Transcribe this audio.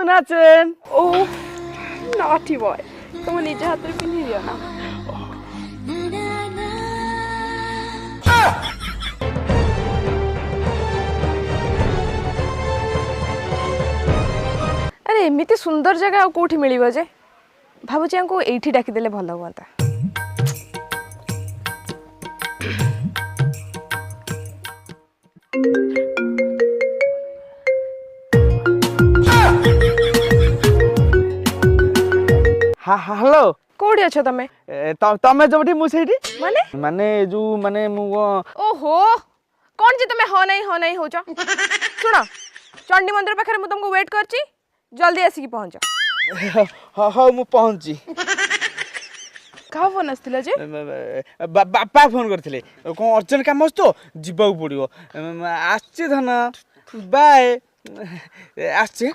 नाचन ओ naughty boy तुम निज हाथ में पिन्ही दियो ना अरे एमती सुंदर जगह कौटी मिल जे भावुची हमको एठी डाकिदेले भल हुआ हेलो कौड़ी अच्छो तमे तमे जोटी मुसेठी माने माने जो माने मु ओहो कौन जे तमे हो नहीं होच सुनो चंडी मंदिर पाखे मु तुमको वेट करची जल्दी आसिकी पहुंच हाँ मु पहुंची कहा फोन आसथिला जे बापा फोन करथिले कोन अर्जेंट काम अछि तो जिबाउ पड़ियो आछे धन बाय आछे